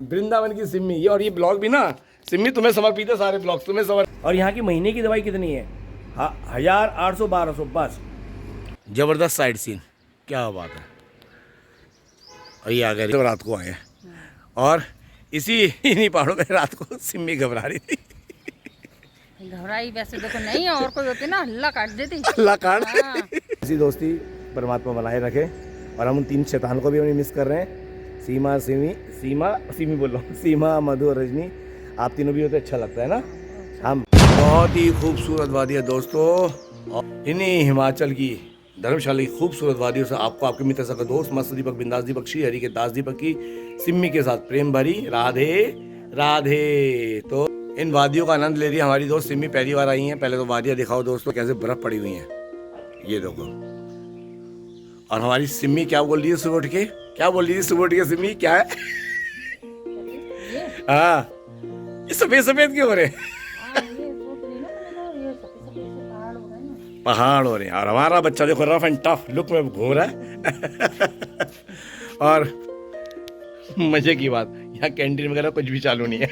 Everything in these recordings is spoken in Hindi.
वृंदावन की सिम्मी। ये और ये ब्लॉग भी ना सिम्मी तुम्हें समर्पित है, सारे ब्लॉग तुम्हें समर्पित। और यहाँ की महीने की दवाई कितनी है? 1800-1200 बस। जबरदस्त साइड सीन, क्या बात है। और ये आ गए तो रात को आए और इसी इन्हीं पहाड़ों पे रात को सिम्मी घबरा रही थी। घबराई वैसे देखो नहीं, और कोई होती ना अल्लाह काट देती। अल्लाह काट हाँ। ऐसी दोस्ती परमात्मा बनाए रखे। और हम उन 3 शैतान को भी हमें मिस कर रहे हैं। सीमा सिमी बोल रहा हूँ, सीमा, मधु और रजनी। आप तीनों भी हो तो अच्छा लगता है ना। हम बहुत ही खूबसूरत वादी है दोस्तों, और इन्हीं हिमाचल की धर्मशाला की खूबसूरत वादियों से आपको आपके मित्र सका दोस्त मस्त दीपक, बिंदास दीपक, श्री हरि के दास दीपक की सिम्मी के साथ प्रेम भरी राधे राधे। तो इन वादियों का आनंद ले रही है हमारी दोस्त सिम्मी। पहली बार आई हैं। पहले तो वादियाँ दिखाओ दोस्तों, कैसे बर्फ पड़ी हुई हैं, ये देखो। और हमारी सिम्मी क्या बोल रही है सुबह उठ के? क्या बोल रही थी सुबह उठ के सिम्मी? क्या है? हाँ, ये सफेद सफेद क्यों हो रहे? पहाड़ हो रहे हैं। और हमारा बच्चा देखो रफ एंड टफ लुक में घूम रहा है। और मजे की बात, यहाँ कैंटीन वगैरह कुछ भी चालू नहीं है।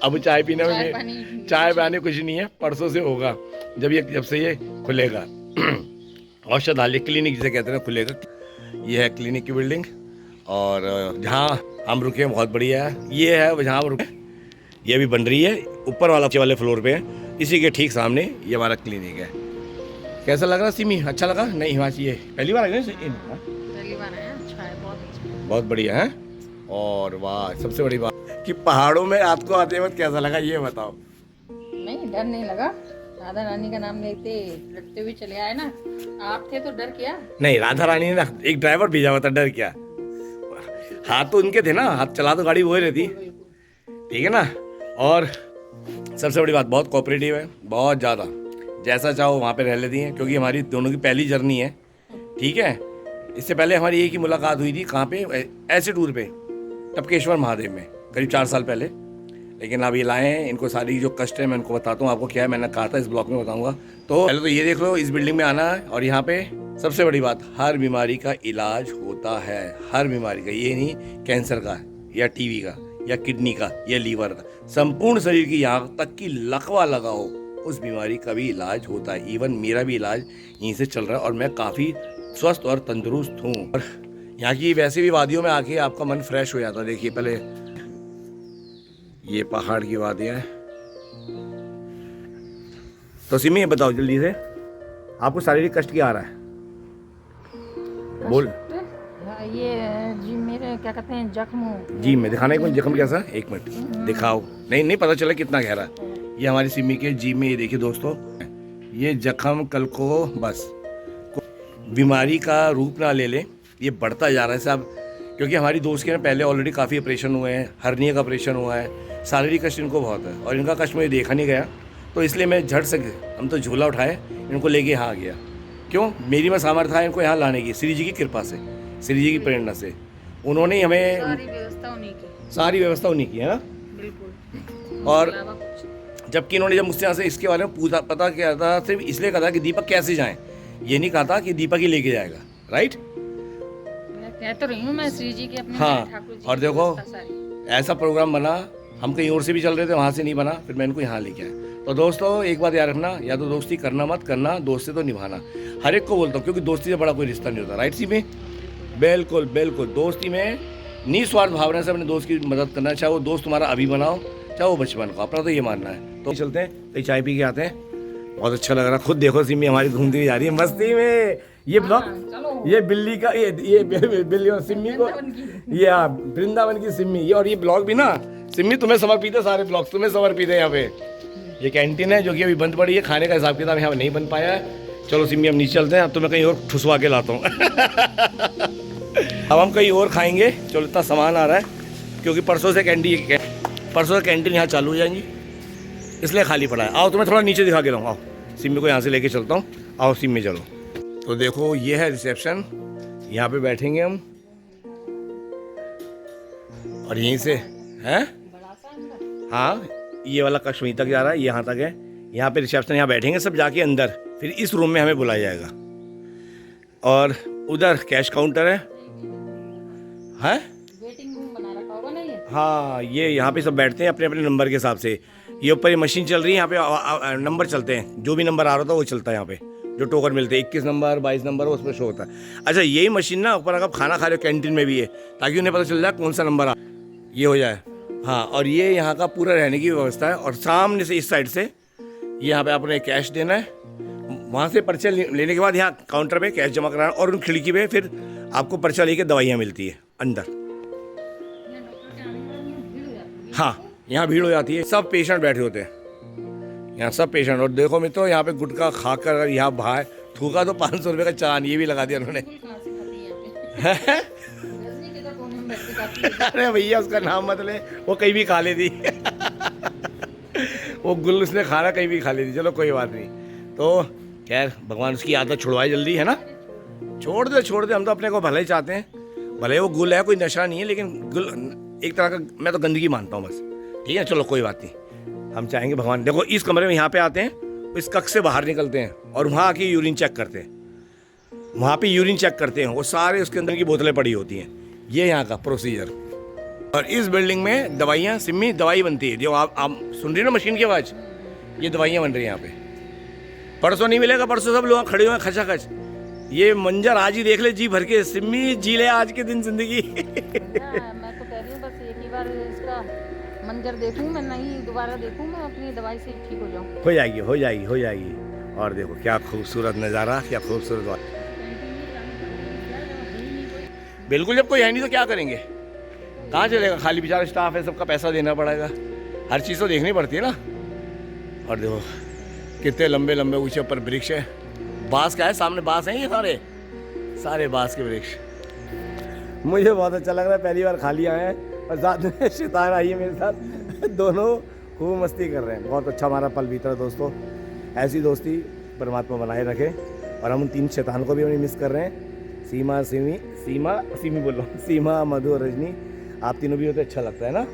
अब चाय पीने में चाय पानी कुछ नहीं है। परसों से होगा, जब से ये खुलेगा। औषधालय क्लिनिक जिसे कहते हैं खुलेगा। ये है क्लिनिक की बिल्डिंग, और जहाँ हम रुके हैं बहुत बढ़िया है। ये है जहाँ हम रुके, ये भी बन रही है। ऊपर वाले फ्लोर पे है, इसी के ठीक सामने ये हमारा क्लिनिक है। कैसा लग रहा सिमी? अच्छा लगा? नहीं हिमाची, ये पहली बार आए? पहली बार आया। अच्छा है, बहुत अच्छा, बहुत बढ़िया है। और वाह, सबसे बड़ी बात कि पहाड़ों में रात को आते वक्त कैसा लगा ये बताओ। नहीं डर नहीं लगा। राधा रानी का नाम लेते लड़ते हुए चले आए ना। आप थे तो डर क्या? नहीं, राधा रानी ने ना एक ड्राइवर भेजा हुआ था, डर क्या। हाथ तो उनके थे ना, हाथ चला तो गाड़ी वो ही रहती, ठीक है ना। और सबसे बड़ी बात, बहुत कोऑपरेटिव है, बहुत ज़्यादा। जैसा चाहो वहाँ पे रह लेती हैं, क्योंकि हमारी दोनों की पहली जर्नी है, ठीक है। इससे पहले हमारी एक ही मुलाकात हुई थी, कहाँ पे? ऐसे टूर पे टपकेश्वर महादेव में, करीब 4 साल पहले। लेकिन अब ये लाए हैं, इनको सारी जो कष्ट है मैं इनको बताता हूँ आपको। क्या है, मैंने कहा था इस ब्लॉग में बताऊँगा। तो पहले तो ये देख लो, इस बिल्डिंग में आना है, और यहाँ पे सबसे बड़ी बात, हर बीमारी का इलाज होता है। हर बीमारी का, ये नहीं कैंसर का या टीवी का या किडनी का या लीवर का, संपूर्ण शरीर की, यहाँ तक कि लकवा लगाओ उस बीमारी का भी इलाज होता है। इवन मेरा भी इलाज यहीं से चल रहा है, और मैं काफ़ी स्वस्थ और तंदुरुस्त हूँ। और यहाँ की वैसे भी वादियों में आके आपका मन फ्रेश हो जाता है। देखिए पहले ये पहाड़ की वादियाँ हैं। तो सिमी ये बताओ जल्दी से, आपको शारीरिक कष्ट क्या आ रहा है? बोल। ये जी मेरे क्या कहते हैं जख्म। जी मैं दिखाना एक मिनट, जख्म कैसा? एक मिनट दिखाओ। नहीं पता चला कितना गहरा। ये हमारी सिमी के जी में, ये देखिए दोस्तों, ये जख्म कल को बस बीमारी का रूप ना ले ले, ये बढ़ता जा रहा है साहब। क्योंकि हमारी दोस्त के ना पहले ऑलरेडी काफ़ी ऑपरेशन हुए हैं, हर्निया का ऑपरेशन हुआ है, शारीरिक कष्ट इनको बहुत है, और इनका कष्ट मुझे देखा नहीं गया। तो इसलिए मैं झट से, हम तो झूला उठाए, इनको लेके यहाँ आ गया। क्यों? मेरी में सामर्थ्य है इनको यहाँ लाने की, श्री जी की कृपा से, श्री जी की प्रेरणा से। उन्होंने हमें सारी व्यवस्था उन्हीं की है ना। बिल्कुल। और जबकि इन्होंने जब मुझसे यहाँ से इसके बारे में पूछा, पता किया था, सिर्फ इसलिए कहा था कि दीपक कैसे जाएं, ये नहीं कहा था कि दीपक ही लेके जाएगा, राइट। मैं कह तो रही हूँ, मैं श्री जी के अपने हाँ, ठाकुर जी और देखो ऐसा प्रोग्राम बना, हम कहीं और से भी चल रहे थे, वहाँ से नहीं बना, फिर मैं इनको यहाँ लेके आया। तो दोस्तों एक बात याद रखना, या तो दोस्ती करना मत करना, दोस्त से तो निभाना। हर एक को बोलता हूँ, क्योंकि दोस्ती से बड़ा कोई रिश्ता नहीं होता, राइट सी में। बिल्कुल बिल्कुल, दोस्ती में निस्वार्थ भावना से अपने दोस्त की मदद करना, चाहे वो दोस्त तुम्हारा अभी बनाओ चाहे वो बचपन का, अपना तो ये मानना है। तो चलते हैं, कहीं चाय पी के आते हैं। बहुत अच्छा लग रहा, खुद देखो सिमी हमारी घूमती हुई जा रही है मस्ती में। ये ब्लॉग, ये बिल्ली का, ये बिल्ली और सिम्मी को, ये वृंदावन की सिम्मी। ये और ये ब्लॉग भी ना सिम्मी तुम्हें समर्पित है, सारे ब्लॉग तुम्हें समर्पित है। यहाँ पे ये कैंटीन है जो कि अभी बंद पड़ी है, खाने का हिसाब किताब यहाँ पे नहीं बन पाया है। चलो सिम्मी हम नीचे चलते हैं, अब तो मैं कहीं और ठुसवा के लाता हूँ। अब हम कहीं और खाएंगे। चलो इतना सामान आ रहा है, क्योंकि परसों से कैंटीन यहाँ चालू हो जाएंगी, इसलिए खाली पड़ा है। आओ तुम्हें थोड़ा नीचे दिखा के लाऊँ, आओ सिम्मी को यहाँ से लेके चलता हूँ। आओ सिम्मी चलो। तो देखो ये है रिसेप्शन, यहाँ पे बैठेंगे हम, और यहीं से हैं, हाँ ये वाला कक्ष वहीं तक जा रहा है, यहाँ तक है। यहाँ पे रिसेप्शन, यहाँ बैठेंगे सब जाके अंदर, फिर इस रूम में हमें बुलाया जाएगा। और उधर कैश काउंटर है। वेटिंग रूम बना रखा होगा ना ये। हाँ, ये यहाँ पे सब बैठते हैं अपने अपने नंबर के हिसाब से। ये ऊपर ये मशीन चल रही है, यहाँ पे नंबर चलते हैं, जो भी नंबर आ रहा था वो चलता है यहाँ पे। जो टोकन मिलते हैं 21 नंबर 22 नंबर उस पर शो होता है। अच्छा, यही मशीन ना ऊपर अगर खाना खा रहे हो कैंटीन में भी है, ताकि उन्हें पता चल जाए कौन सा नंबर आ ये हो जाए। हाँ, और ये यहाँ का पूरा रहने की व्यवस्था है। और सामने से इस साइड से ये यहाँ पे आपने कैश देना है, वहाँ से पर्चा लेने के बाद यहाँ काउंटर पे कैश जमा कराना, और उन खिड़की पे फिर आपको पर्चा लेके दवाइयाँ मिलती है अंदर। हाँ, यहाँ भीड़ हो जाती है, सब पेशेंट बैठे होते हैं यहाँ, सब पेशेंट। और देखो मित्रों, यहाँ पे गुटखा खाकर अगर यहाँ बाहर थूका तो 500 रुपये का चालान ये भी लगा दिया उन्होंने। अरे भैया, उसका नाम मत ले, वो कहीं भी खा लेती। वो गुल उसने खाना कहीं भी खा लेती। चलो कोई बात नहीं। तो खैर, भगवान उसकी आदत छुड़वाए जल्दी, है ना। छोड़ दे, हम तो अपने को भले ही चाहते हैं। भले वो गुल है, कोई नशा नहीं है, लेकिन गुल एक तरह का मैं तो गंदगी मानता हूँ बस। ठीक है, चलो कोई बात नहीं। हम चाहेंगे भगवान, देखो इस कमरे में यहाँ पे आते हैं, इस कक्ष से बाहर निकलते हैं और वहाँ आके यूरिन चेक करते हैं। वहाँ पे यूरिन चेक करते हैं, वो सारे उसके अंदर की बोतलें पड़ी होती हैं। ये यहाँ का प्रोसीजर। और इस बिल्डिंग में दवाइयाँ, सिम्मी दवाई बनती है। जो आप सुन रही हो ना मशीन की आवाज़, ये दवाइयाँ बन रही हैं यहाँ पे। परसों नहीं मिलेगा, परसों सब लोग खड़े हुए हैं खचाखच। ये मंजर आज ही देख ले जी भर के, सिम्मी जी ले आज के दिन जिंदगी। मैं तो कह रही हूँ बस एक ही बार इसका मंजर देखूँ, मैं नहीं दोबारा देखूँ, मैं अपनी दवाई से ठीक हो जाऊँ। हो जाएगी। और देखो क्या खूबसूरत नज़ारा, क्या खूबसूरत बात। बिल्कुल, जब कोई है नहीं तो क्या करेंगे, कहाँ चलेगा, खाली बेचारा स्टाफ है, सबका पैसा देना पड़ेगा, हर चीज़ तो देखनी पड़ती है ना। और देखो कितने लंबे लंबे ऊंचे ऊपर वृक्ष है। बांस का है, सामने बांस हैं, ये सारे बांस के वृक्ष। मुझे बहुत अच्छा लग रहा है, पहली बार खाली आए हैं और साथ में शैतान आई है मेरे साथ। दोनों खूब मस्ती कर रहे हैं। बहुत अच्छा हमारा पल बीत रहा है दोस्तों। ऐसी दोस्ती परमात्मा बनाए रखे। और हम उन 3 शैतान को भी हमें मिस कर रहे हैं, सीमा बोल रहा हूँ, सीमा, मधु और रजनी। आप तीनों भी होते अच्छा लगता है ना।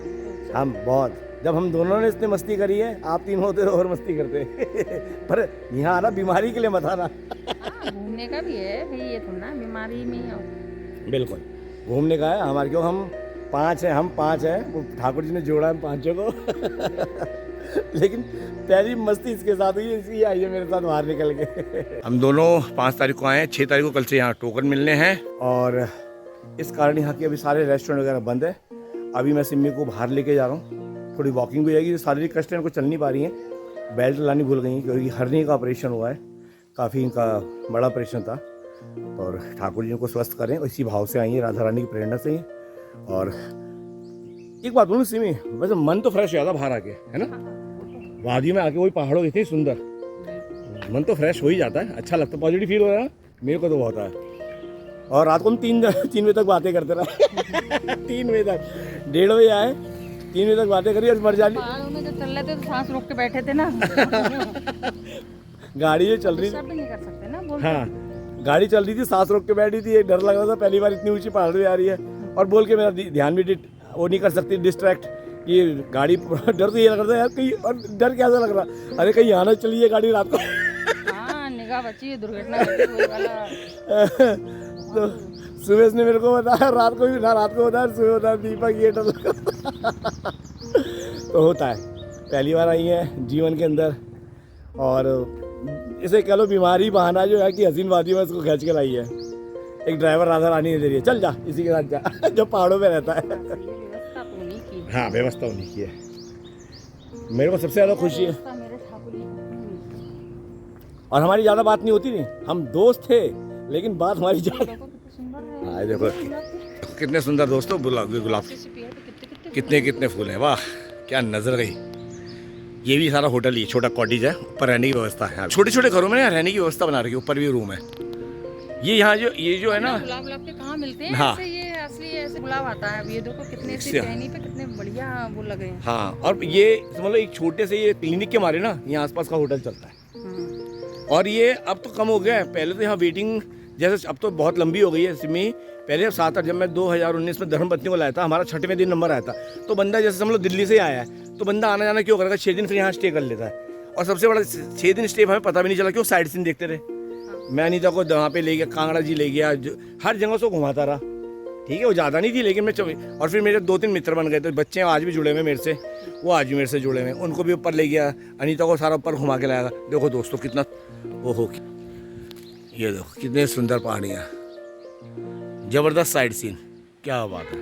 हम बहुत, जब हम दोनों ने इतनी मस्ती करी है, आप तीनों होते तो और मस्ती करते। पर यहाँ आना बीमारी के लिए मत आना। घूमने का भी है भाई, ये थोड़ा ना बीमारी में ही आओ। बिल्कुल, घूमने का है हमारे, क्यों हम 5 हैं, वो ठाकुर जी ने जोड़ा हम 5 को। लेकिन पहली मस्ती इसके साथ हुई, इसलिए आई है मेरे साथ बाहर निकल के। हम दोनों 5 तारीख को आए हैं, 6 तारीख को कल से यहाँ टोकन मिलने हैं। और इस कारण यहाँ के अभी सारे रेस्टोरेंट वगैरह बंद है। अभी मैं सिम्मी को बाहर लेके जा रहा हूँ, थोड़ी वॉकिंग हो जाएगी। शारीरिक कष्ट इनको चल नहीं पा रही हैं, बेल्ट लानी भूल गई क्योंकि हर्नी का ऑपरेशन हुआ है, काफ़ी इनका बड़ा ऑपरेशन था। और ठाकुर जी को स्वस्थ करें, इसी भाव से आई है, राधा रानी की प्रेरणा से ही। और एक बात बोलूँ सिमी, वैसे मन तो फ्रेश हो जाता बाहर आके, है ना। वादी में आके वही पहाड़ों इतनी सुंदर, मन तो फ्रेश हो ही जाता है, अच्छा लगता है, पॉजिटिव फील हो रहा है मेरे को तो बहुत है। और रात को हम 3 बजे तक बातें करते रहे। 3 बजे तक, 1:30 बजे आए, 3 बजे तक बातें करी और मर जानी। पहाड़ों में जब चल रहे थे तो सांस रोक के बैठे थे ना। गाड़ी जो चल रही सब भी नहीं कर सकते ना, बोल। हाँ, गाड़ी चल रही थी, सांस रोक के बैठी थी, डर लग रहा था, पहली बार इतनी ऊंची पहाड़ पे आ रही है। और बोल के मेरा ध्यान भी वो नहीं कर सकती डिस्ट्रैक्ट, ये गाड़ी। डर तो ये लग रहा था यार कहीं, और डर कैसा लग रहा, अरे कहीं आना चलिए गाड़ी रात को। हाँ, निगाह बची, दुर्घटना वही वाला। तो सुबह ने मेरे को बताया, रात को बताया, सुबह बताया दीपक ये डर लगा। तो होता है, पहली बार आई है जीवन के अंदर। और इसे कह लो बीमारी बहाना जो है कि हसीन वादी में इसको खींच के लाई है। एक ड्राइवर राधा रानी ने दे रही है, चल जा इसी के साथ जा, जो पहाड़ों में रहता है। व्यवस्था तो नहीं की। हाँ, व्यवस्था उन्हीं की है। मेरे को सबसे ज़्यादा खुशी है। और हमारी ज़्यादा बात नहीं होती, नहीं, हम दोस्त थे लेकिन बात हमारी ज़्यादा। हाँ देखो कितने सुंदर दोस्तों, गुलाब कितने फूल हैं, वाह क्या नजर गई। ये भी सारा होटल ही, छोटा कॉटेज है, ऊपर रहने की व्यवस्था है। छोटे छोटे घरों में रहने की व्यवस्था बना रखी है, ऊपर भी रूम है। ये यहाँ ये जो है ना, गुलाब के कहाँ मिलते हैं। हाँ, ऐसे ये असली ऐसे गुलाब आता है। अब ये देखो कितने सी टहनी पे कितने बढ़िया वो लगे हैं। हाँ, और ये मतलब एक छोटे से ये क्लिनिक के मारे ना, यहाँ आसपास का होटल चलता है। और ये अब तो कम हो गया है, पहले तो यहाँ वेटिंग जैसे, अब तो बहुत लंबी हो गई है सिमी। पहले 7-8, जब मैं 2019 में धर्मपत्नी को लाया था, हमारा 6वें दिन नंबर आया था। तो बंदा जैसे हम लोग दिल्ली से आया है, तो बंदा आना जाना क्यों करेगा, 6 दिन फिर यहाँ स्टे कर लेता है। और सबसे बड़ा 6 दिन स्टे हमें पता भी नहीं चला, क्यों साइड सीन देखते रहे। मैं अनीता को वहाँ पे ले गया, कांगड़ा जी ले गया, हर जगह से घुमाता रहा। ठीक है, वो ज़्यादा नहीं थी लेकिन और फिर मेरे 2-3 मित्र बन गए, तो बच्चे आज भी जुड़े हुए मेरे से, वो आज भी मेरे से जुड़े हुए, उनको भी ऊपर ले गया, अनीता को सारा ऊपर घुमा के लाया। देखो दोस्तों कितना ओहो, ये देखो कितने सुंदर पहाड़ियाँ, ज़बरदस्त साइड सीन, क्या बात है।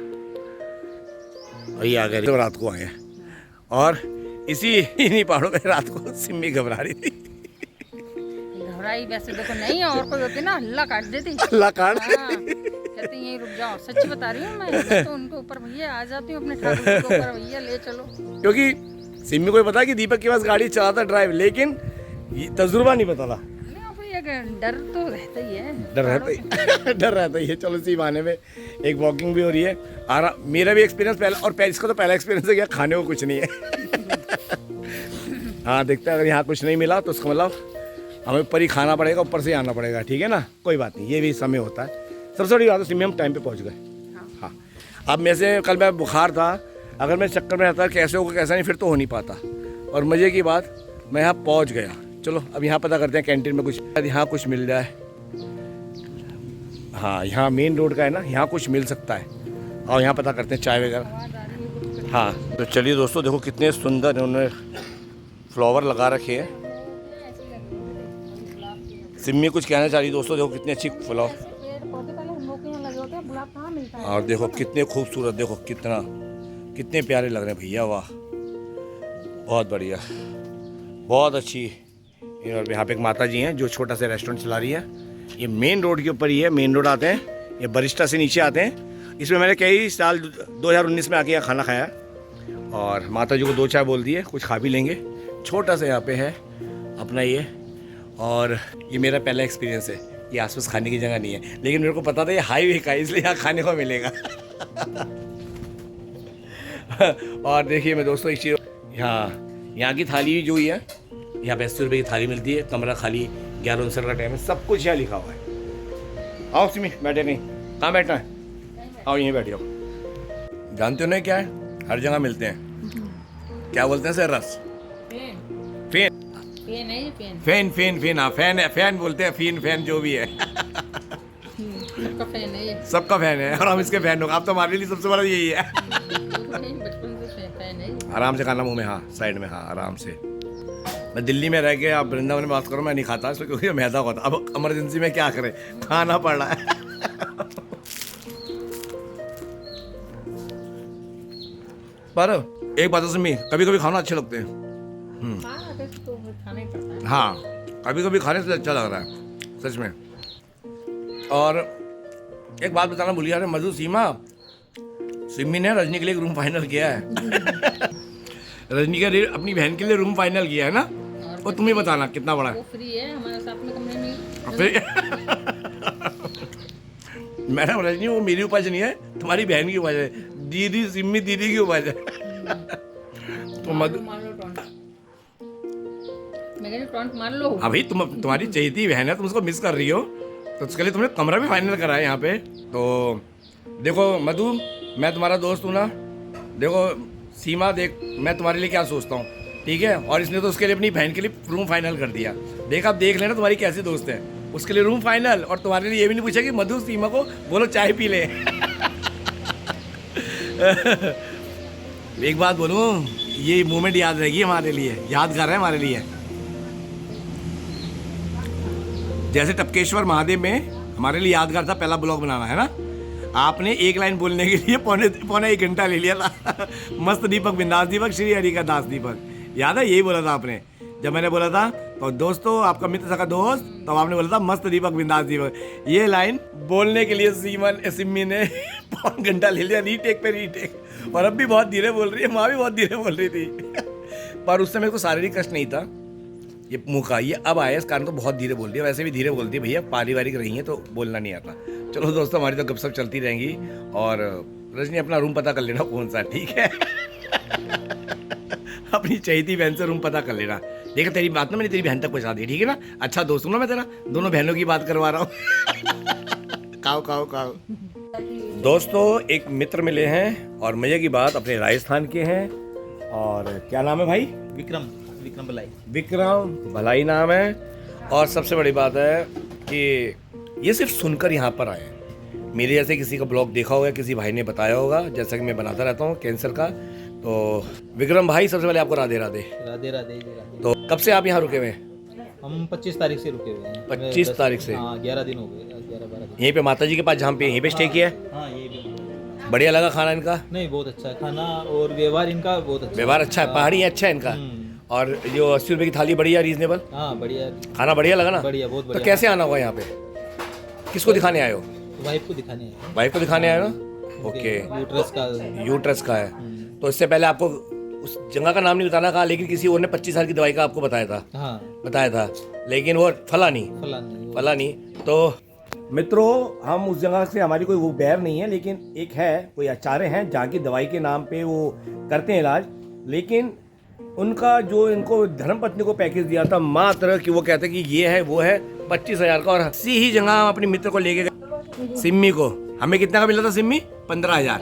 और ये आ गए तो रात को आए हैं, और इन्हीं पहाड़ों पे रात को सिम्मी घबरा रही थी। घबराई वैसे देखो नहीं, और कोई होती ना हल्ला काट देती। अल्लाह काट कहती यहीं रुक जाओ, सच्ची बता रही हूँ मैं तो उनके ऊपर भैया आ जाती हूँ, अपने ठाकुर के ऊपर भैया ले चलो। क्योंकि सिम्मी को भी पता है कि दीपक के पास गाड़ी चलाता ड्राइव, लेकिन तजुर्बा नहीं पता था। डर तो रहता ही है, डर रहता ही डर रहता ही है। चलो इसी बहाने में एक वॉकिंग भी हो रही है। मेरा भी एक्सपीरियंस पहला, और इसका तो पहला एक्सपीरियंस है क्या, खाने को कुछ नहीं है। हाँ देखते हैं, अगर यहाँ कुछ नहीं मिला तो उसका मतलब हमें ऊपर ही खाना पड़ेगा, ऊपर से आना पड़ेगा, ठीक है ना, कोई बात नहीं, ये भी समय होता है। सबसे बड़ी बात है सिम्मी हम टाइम पे पहुँच गए। हाँ, अब मेरे से कल मैं बुखार था, अगर मैं चक्कर में रहता कैसे होगा कैसा नहीं, फिर तो हो नहीं पाता। और मज़े की बात, मैं यहाँ पहुँच गया। चलो अब यहाँ पता करते हैं कैंटीन में कुछ, यहाँ कुछ मिल जाए। हाँ, यहाँ मेन रोड का है ना, यहाँ कुछ मिल सकता है, और यहाँ पता करते हैं चाय वगैरह। हाँ तो चलिए दोस्तों, देखो कितने सुंदर उन्होंने फ्लावर लगा रखे हैं। सिम्मी कुछ कहना चाह रही दोस्तों, देखो कितनी अच्छी फ्लावर, और देखो कितने खूबसूरत, देखो कितने प्यारे लग रहे हैं भैया, वाह बहुत बढ़िया, बहुत अच्छी। और यहाँ पे एक माता जी हैं जो छोटा सा रेस्टोरेंट चला रही है। ये मेन रोड के ऊपर ही है, मेन रोड आते हैं, ये बरिस्टा से नीचे आते हैं। इसमें मैंने कई साल 2019 में आके यहाँ खाना खाया, और माता जी को 2 चाय बोल दिए, कुछ खा भी लेंगे। छोटा सा यहाँ पे है अपना ये, और ये मेरा पहला एक्सपीरियंस है। ये आसपास खाने की जगह नहीं है, लेकिन मेरे को पता था ये हाईवे का है, इसलिए यहाँ खाने को मिलेगा। और देखिए मैं दोस्तों एक चीज़, यहाँ की थाली जो ही है, यहाँ पे 80 रुपये की थाली मिलती है, कमरा खाली, 11-19 का टाइम है, सब कुछ यहाँ लिखा हुआ है। आओ सिमी, बैठे नहीं, कहाँ बैठना है, आओ यहीं बैठ जाओ। जानते हो ना क्या है, हर जगह मिलते हैं, क्या बोलते हैं सर, रस, फेन, हाँ फैन बोलते हैं, फैन जो भी है। सबका फैन है, और हम इसके फैन हो। आप तो हमारे लिए सबसे बड़ा यही है। आराम से खाना मुंह में, हाँ साइड में, हाँ आराम से। मैं दिल्ली में रह के, आप वृंदावन में बात करो, मैं नहीं खाता इसमें, क्योंकि मैदा होता। अब इमरजेंसी में क्या करें, खाना पड़ रहा है। पर एक बात सुनी, कभी कभी खाना अच्छे लगते हैं। हाँ, कभी कभी खाने से अच्छा लग रहा है सच में। और एक बात बताना भूल गया, मधु सिम्मी ने रजनी के लिए एक रूम फाइनल किया है। रजनी का अपनी बहन के लिए रूम फाइनल किया है ना, वो तुम्हें बताना कितना बड़ा है। फ्री है हमारे साथ में कमरे में। मैडम रजनी, वो मेरी उपज नहीं है, तुम्हारी बहन की उपज है, दीदी सिम्मी दीदी की उपज है। तो मधु मार लो। हाँ भाई, तुम्हारी चहेती बहन है, तुम उसको मिस कर रही हो, तो उसके लिए तुमने कमरा भी फाइनल करा है यहाँ पे। तो देखो मधु, मैं तुम्हारा दोस्त हूँ ना, देखो सीमा, देख मैं तुम्हारे लिए क्या सोचता हूँ, ठीक है। और इसने तो उसके लिए, अपनी बहन के लिए रूम फाइनल कर दिया। देख आप देख लेना तुम्हारी कैसी दोस्त है, उसके लिए रूम फाइनल, और तुम्हारे लिए ये भी नहीं पूछा कि मधु सीमा को बोलो चाय पी ले। एक बात बोलूँ, ये मोमेंट याद रहेगी हमारे लिए, यादगार है हमारे लिए। जैसे टपकेश्वर महादेव में हमारे लिए यादगार था पहला ब्लॉग बनाना, है ना। आपने एक लाइन बोलने के लिए पौने 1 घंटा ले लिया था। मस्त दीपक, बिंदास दीपक, श्री हरि का दास दीपक, याद है, यही बोला था आपने। जब मैंने बोला था तो दोस्तों आपका मित्र सका दोस्त, तब आपने बोला था मस्त दीपक, बिंदास दीपक। ये लाइन बोलने के लिए सिम्मी ने 1 घंटा ले लिया, रीटेक पे रीटेक। और अब भी बहुत धीरे बोल रही है, माँ भी बहुत धीरे बोल रही थी। पर उस समय को शारीरिक कष्ट नहीं था, ये मुँह का, ये अब आया, इस कारण तो बहुत धीरे बोल रही है। वैसे भी धीरे बोलती है भैया, पारिवारिक रही है तो बोलना नहीं आता। चलो दोस्तों, हमारी तो गपशप चलती रहेंगी। और रजनी अपना रूम पता कर लेना कौन सा, ठीक है। अपनी चहेती बहन से रूम पता कर लेना। देखा तेरी बात ना मैंने तेरी बहन तक पहुँचा दी, ठीक है ना। अच्छा दोस्त हूँ ना मैं तेरा, दोनों बहनों की बात करवा रहा हूँ। खाओ। दोस्तों एक मित्र मिले हैं, और मजे की बात अपने राजस्थान के हैं। और क्या नाम है भाई? विक्रम भलाई। विक्रम भलाई नाम है। और सबसे बड़ी बात है कि ये सिर्फ सुनकर यहाँ पर आए हैं, मेरे जैसे किसी का ब्लॉग देखा होगा, किसी भाई ने बताया होगा, जैसा कि मैं बनाता रहता हूँ कैंसर का। तो विक्रम भाई, सबसे पहले आपको राधे राधे। राधे राधे जी, राधे। तो कब से आप यहाँ रुके हुए हैं? हम 25 तारीख से रुके हुए हैं। 25 तारीख से? हाँ, 11 दिन हो गए, 11-12 दिन। यहीं पे माता जी के पास, जहाँ पे यहीं पे स्टे किया है? हाँ, ये भी बढ़िया लगा खाना इनका? नहीं, बहुत अच्छा है खाना और व्यवहार इनका बहुत अच्छा। व्यवहार अच्छा है, पहाड़ी अच्छा है इनका। और जो 80 रुपये की थाली बढ़िया, रीजनेबल हाँ, बढ़िया खाना, बढ़िया लगा ना? बढ़िया, बहुत तो बढ़िया। कैसे आना होगा यहाँ पे? किसको दिखाने आए हो? वाइफ को दिखाने हैं। वाइफ को दिखाने आए हो ना? ओके। यूट्रस का। यूट्रस का है। तो इससे पहले आपको उस जगह का नाम नहीं बताना कहा, लेकिन किसी और ने 25 साल की दवाई का आपको बताया था। हाँ, बताया था, लेकिन वो फला नहीं। फला नहीं। तो मित्रों, हम उस जगह से, हमारी कोई वो बैर नहीं है, लेकिन एक है, कोई आचार्य हैं जहाँ की दवाई के नाम पे वो करते हैं इलाज, लेकिन उनका जो इनको धर्मपत्नी को पैकेज दिया था मात्र कि वो कहते हैं कि ये है वो है 25,000 का, और 80 ही जगह हम अपने मित्र को लेके गए सिम्मी को। हमें कितना का मिला था सिम्मी? 15,000।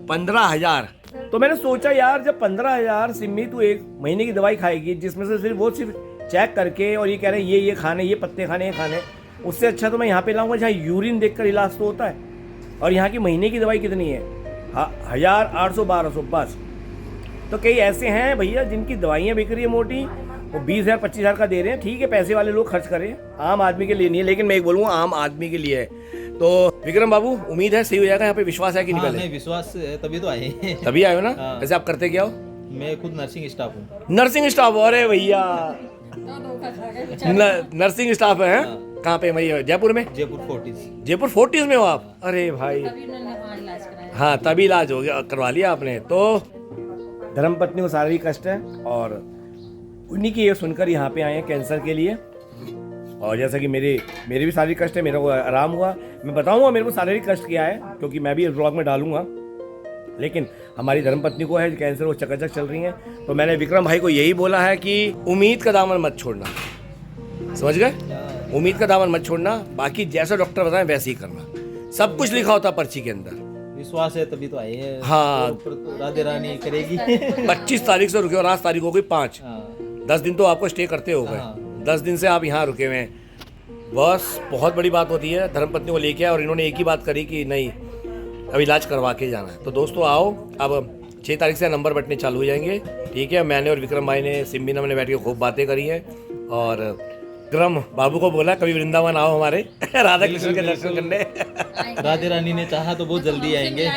15,000। तो मैंने सोचा यार, जब 15,000 सिम्मी तू एक महीने की दवाई खाएगी, जिसमें से सिर्फ चेक करके और ये कह रहे हैं ये खाने, ये पत्ते खाने, ये खाने, उससे अच्छा तो मैं यहाँ पे लाऊंगा जहाँ यूरिन देखकर इलाज तो होता है। और यहाँ की महीने की दवाई कितनी है? 1,000, 800, 1200 बस। तो कई ऐसे हैं भैया जिनकी दवाइयाँ बिक रही है मोटी, वो 20,000, 25,000 का दे रहे हैं। ठीक है, पैसे वाले लोग खर्च करें, आम आदमी के लिए नहीं है, लेकिन मैं एक बोलूँगा आम आदमी के लिए है। तो विक्रम बाबू, उम्मीद है सही हो जाएगा, यहाँ पे विश्वास है कि नहीं? हाँ, पहले नहीं, विश्वास है, तभी तो आए हैं। तभी आए हो ना? हाँ। वैसे आप करते क्या हो? मैं खुद नर्सिंग स्टाफ हूँ। Nursing staff? अरे भैया, नर्सिंग स्टाफ है? हाँ। कहाँ पे? भैया जयपुर में? जयपुर फोर्टिस। जयपुर फोर्टिस में हो आप? अरे भाई, हाँ, तभी इलाज हो गया, करवा लिया आपने। तो धर्मपत्नी को शारीरिक कष्ट है और उन्हीं की ये सुनकर यहाँ पे आए हैं कैंसर के लिए। और जैसा कि मेरे भी शारीरिक कष्ट है, मेरे को आराम हुआ, मैं बताऊंगा मेरे को शारीरिक कष्ट क्या है, क्योंकि मैं भी इस ब्लॉग में डालूंगा। लेकिन हमारी धर्मपत्नी को है कैंसर, वो चकाचक चल रही हैं। तो मैंने विक्रम भाई को यही बोला है कि उम्मीद का दामन मत छोड़ना, समझ गए? उम्मीद का दामन मत छोड़ना, बाकी जैसा डॉक्टर बताएं वैसे ही करना। सब कुछ लिखा होता पर्ची के अंदर। विश्वास है तभी तो आए हैं। हाँ। तो राधे रानी करेगी। 25 तारीख से रुके और आज तारीख हो गई 5। हाँ। 10 दिन तो आपको स्टे करते हो गए। हाँ। 10 दिन से आप यहाँ रुके हुए हैं। बस बहुत बड़ी बात होती है, धर्मपत्नी को लेके आए और इन्होंने एक ही बात करी कि नहीं, अब इलाज करवा के जाना है। तो दोस्तों आओ, अब 6 तारीख से नंबर बटने चालू हो जाएंगे। ठीक है, मैंने और विक्रम भाई ने, सिम्मी ने, हमने बैठ के खूब बातें करी हैं। और विक्रम बाबू को बोला कभी वृंदावन आओ हमारे राधा कृष्ण के दर्शन करने। राधे रानी ने चाहा तो बहुत जल्दी आएंगे।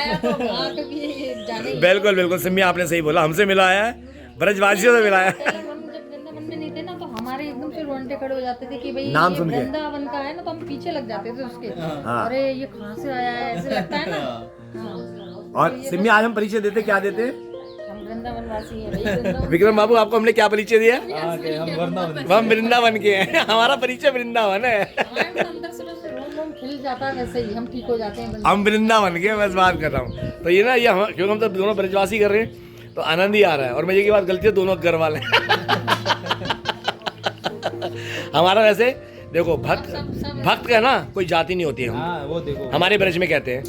बिल्कुल बिल्कुल, सिम्मी आपने सही बोला, हमसे मिलाया है, ब्रजवासियों से मिलाया है। वृंदावन में नहीं थे ना, तो हमारे एकदम से रोंगटे खड़े हो जाते थे कि भाई नाम ये सुन के। वृंदावन का है ना, तो हम पीछे लग जाते थे उसके। अरे ये कहाँ से आया है, ऐसे लगता है ना। हाँ। और सिम्मी, आज हम परिचय देते, क्या देते? हम वृंदावन वासी हैं भाई, वृंदावन। विक्रम बाबू, आपको हमने क्या परिचय दिया? हम वृंदावन के हैं, हमारा परिचय वृंदावन है। हमारे भी अंदर से बस रोम खिल जाता है, वैसे ही हम ठीक हो जाते हैं। हम वृंदावन के, बस बात कर रहा हूँ। तो ये ना, ये क्योंकि हम तो दोनों ब्रजवासी कर रहे हैं, तो आनंद ही आ रहा है। और मुझे की बात गलती है, दोनों घर वाले हमारा वैसे देखो, भक्त का ना कोई जाति नहीं होती है। हाँ, वो देखो हमारे ब्रज में कहते हैं,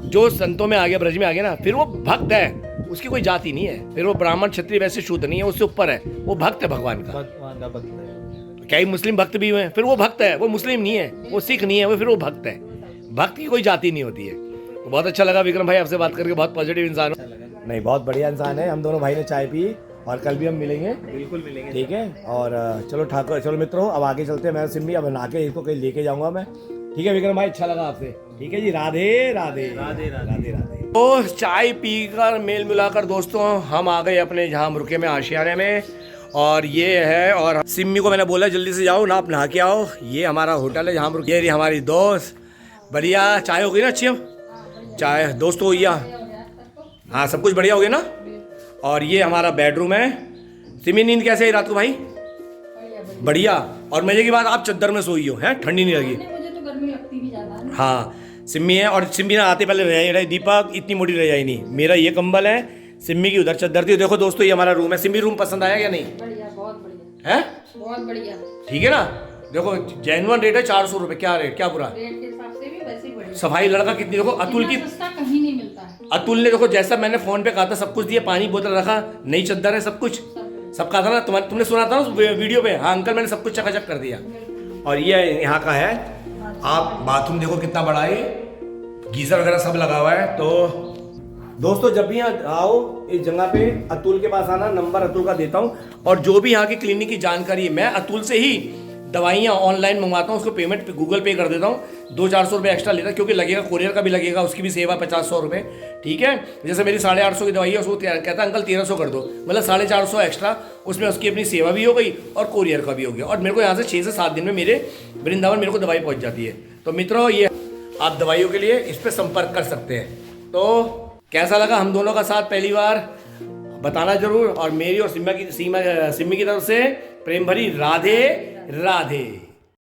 जो संतों में आ गया, ब्रज में आ गया ना, फिर वो भक्त है, उसकी कोई जाति नहीं है। फिर वो ब्राह्मण क्षत्रिय वैसे शूद्र नहीं है, उससे ऊपर है, वो भक्त है भगवान का। भगवान का भक्त है। कई मुस्लिम भक्त भी हुए हैं, फिर वो भक्त है, वो मुस्लिम नहीं है, वो सिख नहीं है, वो फिर वो भक्त है। भक्त की कोई जाति नहीं होती है। तो बहुत अच्छा लगा विक्रम भाई आपसे बात करके, बहुत पॉजिटिव इंसान हो। नहीं, बहुत बढ़िया इंसान है। हम दोनों भाई ने चाय पी और कल भी हम मिलेंगे, बिल्कुल मिलेंगे। ठीक है। और चलो ठाकुर, चलो मित्रों, अब आगे चलते हैं। मैं सिम्मी अब नहा के इसको कहीं लेके जाऊंगा मैं। ठीक है विक्रम भाई, अच्छा लगा आपसे। ठीक है जी, राधे राधे राधे राधे राधे। तो चाय पीकर मेल मिलाकर दोस्तों हम आ गए अपने जहाँ हम रुके में, आशियाने में। और ये है, और सिम्मी को मैंने बोला जल्दी से जाओ ना, आप नहा के आओ। ये हमारा होटल है जहाँ हम रुके। ये हमारी दोस्त, बढ़िया चाय हो गई ना? अच्छी चाय दोस्तों हुई? हाँ, सब कुछ बढ़िया हो गया ना। और ये हमारा बेडरूम है। सिम्मी, नींद कैसे आई रात को भाई? बढ़िया। और मजे की बात, आप चद्दर में सोई हो, हैं? ठंडी नहीं लगी? मुझे तो गर्मी लगती भी ज्यादा है। हाँ, सिम्मी है। और सिम्मी ना आते पहले रजाई, दीपक इतनी मोटी रजाई नहीं, मेरा ये कंबल है, सिम्मी की उधर चद्दर थी। देखो दोस्तों, ये हमारा रूम है। सिम्मी, रूम पसंद आया क्या? नहीं? बढ़िया, बहुत बढ़िया है, बहुत बढ़िया। ठीक है ना? देखो जेन्युइन रेट है 400 रुपये। क्या रेट, क्या बुरा? रेट के हिसाब से भी वैसे ही बढ़िया। सफाई लड़का कितनी, देखो अतुल की, सस्ता कहीं नहीं मिलता है। अतुल ने देखो जैसा मैंने फोन पे कहा था सब कुछ दिया, पानी बोतल रखा, नई चद्दर है, सब कुछ सब कहा था ना, तुमने सुना था ना वीडियो पे। हाँ अंकल, मैंने सब कुछ चकाचक कर दिया। और ये यहाँ का है, आप बाथरूम देखो कितना बड़ा है, गीजर वगैरह सब लगा हुआ है। तो दोस्तों जब भी यहाँ आओ इस जगह पे अतुल के पास आना, नंबर अतुल का देता हूँ। और जो भी यहाँ की क्लिनिक की जानकारी है, मैं अतुल से ही दवाइयाँ ऑनलाइन मंगवाता हूँ, उसको पेमेंट गूगल पे कर देता हूँ। 200-400 रुपये एक्स्ट्रा लेता, क्योंकि लगेगा कोरियर का भी लगेगा, उसकी भी सेवा 50-100 रुपये, ठीक है। जैसे मेरी 850 की दवाई है, उसको कहता है अंकल 1300 कर दो, मतलब 450 एक्स्ट्रा, उसमें उसकी अपनी सेवा भी हो गई और कोरियर का भी हो गया। और मेरे को यहाँ से 6 से 7 दिन में मेरे वृंदावन मेरे को दवाई पहुँच जाती है। तो मित्रों ये आप दवाइयों के लिए इस पर संपर्क कर सकते हैं। तो कैसा लगा हम दोनों का साथ पहली बार, बताना जरूर। और मेरी और सिम्मी की तरफ से प्रेम भरी राधे राधे।